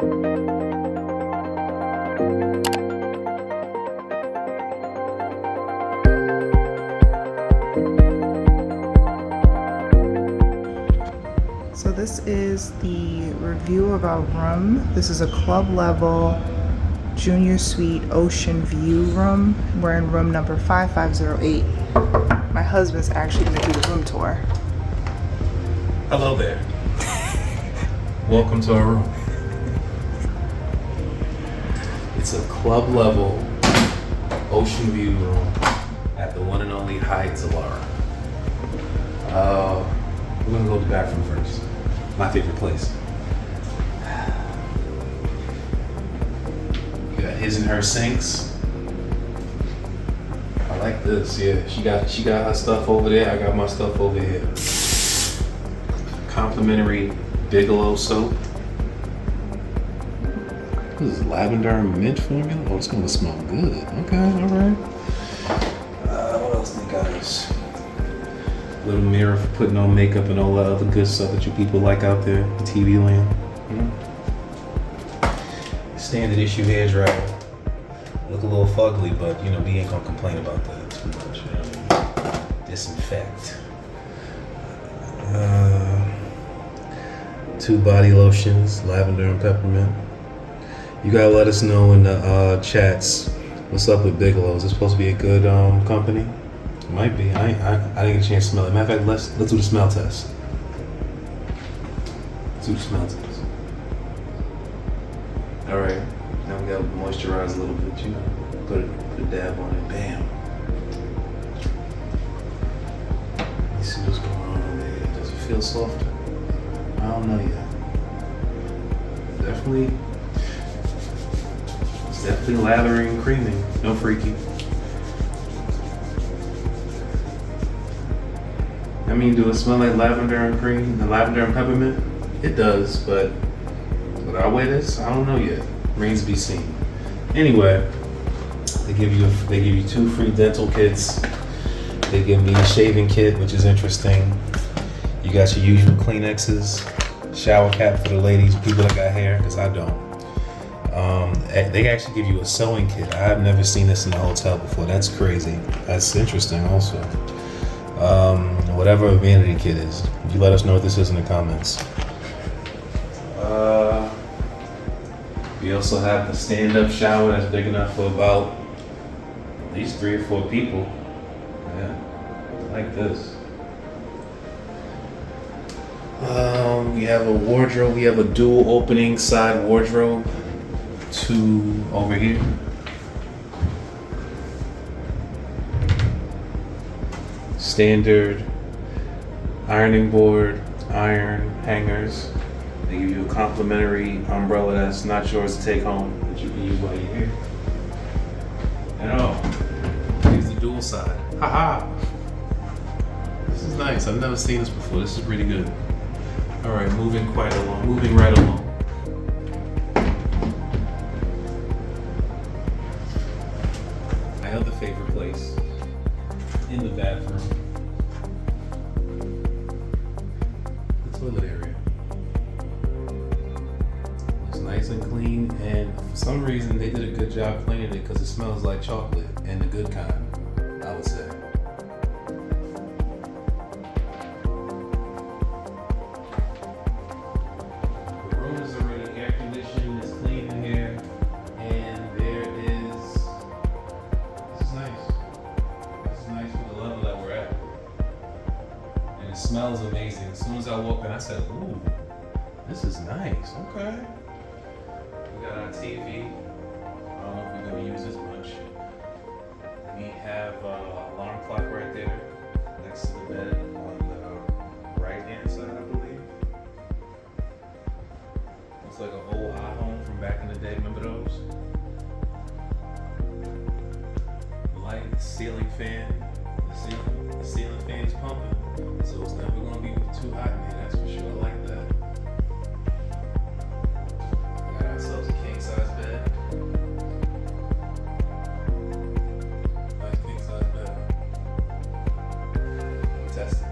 So this is the review of our room. This is a club level junior suite ocean view room. We're in room number 5508. My husband's actually gonna do the room tour. Hello there. Welcome to our room. It's a club level ocean view room at the one and only Hyatt Zilara. We're gonna go to the bathroom first. My favorite place. You got his and her sinks. I like this. Yeah, she got her stuff over there. I got my stuff over here. Complimentary Bigelow soap. This is lavender and mint formula. Oh, it's gonna smell good. Okay, all right. What else they got us? Little mirror for putting on makeup and all that other good stuff that you people like out there in TV land. Standard issue hair dryer. Look a little fugly, but we ain't gonna complain about that too much. Disinfect. 2 body lotions, lavender and peppermint. You gotta let us know in the chats what's up with Bigelow. Is it supposed to be a good company? It might be. I didn't get a chance to smell it. Matter of fact, let's do the smell test. Let's do the smell test. All right. Now we gotta moisturize a little bit. Put a dab on it. Bam. Let's see what's going on over here. Does it feel softer? I don't know yet. It's definitely lathering and creaming. No freaky. I mean, do it smell like lavender and cream and lavender and peppermint? It does, but would I wear this? I don't know yet. Remains to be seen. Anyway, they give you 2 free dental kits. They give me a shaving kit, which is interesting. You got your usual Kleenexes, shower cap for the ladies, people that got hair, because I don't. They actually give you a sewing kit. I've never seen this in a hotel before. That's crazy. That's interesting also. Whatever a vanity kit is. You let us know what this is in the comments. We also have the stand-up shower that's big enough for about at least 3 or 4 people. Yeah, like this. We have a wardrobe. We have a dual opening side wardrobe. 2 over here. Standard ironing board, iron hangers. They give you a complimentary umbrella that's not yours to take home, that you can use while you're here. And here's the dual side. Haha! This is nice. I've never seen this before. This is pretty good. All right, moving right along. My other favorite place in the bathroom. The toilet area. Looks nice and clean, and for some reason they did a good job cleaning it because it smells like chocolate, and the good kind, I would say. The room is already air conditioned, it's clean in here, and this is nice. This is nice for the level that we're at. And it smells amazing. As soon as I walked in, I said, ooh, this is nice. Okay. We got our TV. I don't know if we're going to use this much. We have an alarm clock right there next to the bed on the right-hand side, I believe. Looks like an old iHome from back in the day. Remember those? Light, ceiling fan. The ceiling fan is pumping, so it's never going to be too hot in here. That's for sure. I like that. Got ourselves a king size bed. Nice king size bed. Test it.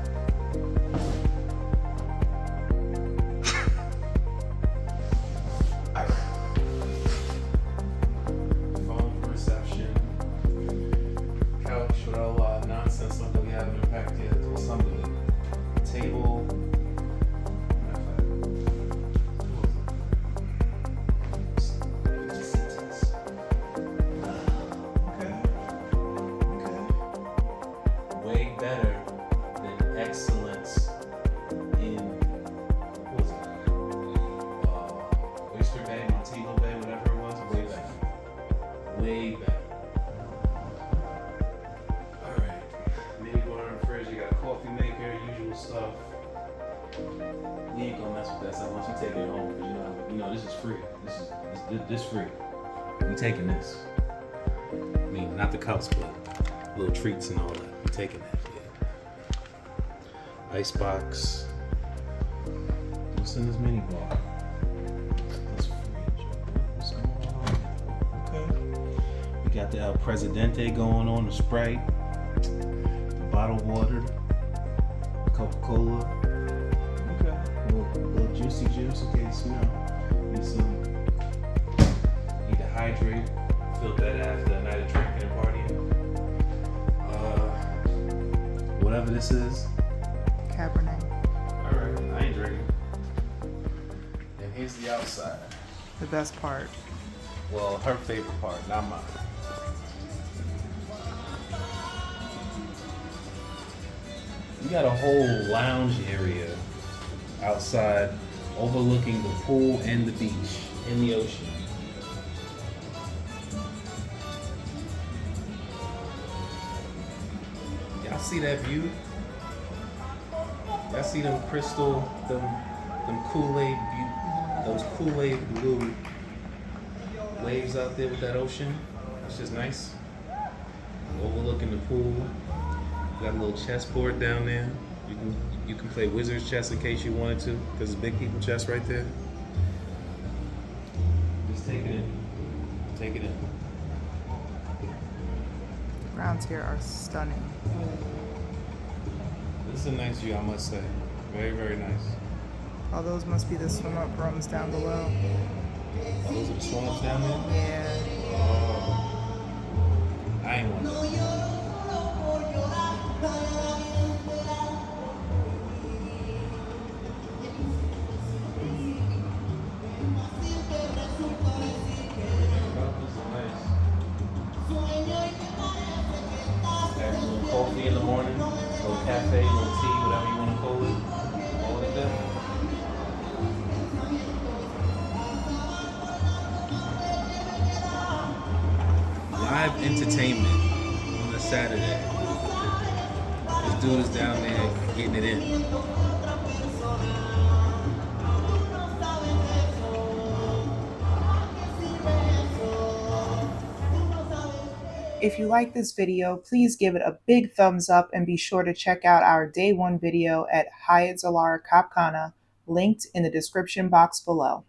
free. This free. We taking this. I mean, not the cups, but little treats and all that. We taking that. Yeah. Icebox. What's in this mini bar? That's free. Okay. We got the El Presidente going on, the Sprite, the bottled water, Coca-Cola. Okay. Little juicy juice in case, you know, need to hydrate. Feel that after a night of drinking and partying. Whatever this is. Cabernet. Alright, I ain't drinking. And here's the outside. The best part. Well, her favorite part, not mine. We got a whole lounge area outside overlooking the pool and the beach in the ocean. Y'all see that view? Y'all see them crystal, them Kool-Aid, those Kool-Aid blue waves out there with that ocean? That's just nice. Overlooking the pool. Got a little chessboard down there. You can play wizard's chess in case you wanted to, because it's big people chess right there. Just take it in. Take it in. Grounds here are stunning. This is a nice view, I must say. Very, very nice. Oh, those must be the swim up rooms down below. Oh, those are the swim ups down there? Yeah. Oh. I ain't one of them. Coffee in the morning, a little cafe, a little tea, whatever you want to call it. All of that. Live entertainment on a Saturday. This dude is down there getting it in. If you like this video, please give it a big thumbs up and be sure to check out our day one video at Hyatt Zilara Cap Cana, linked in the description box below.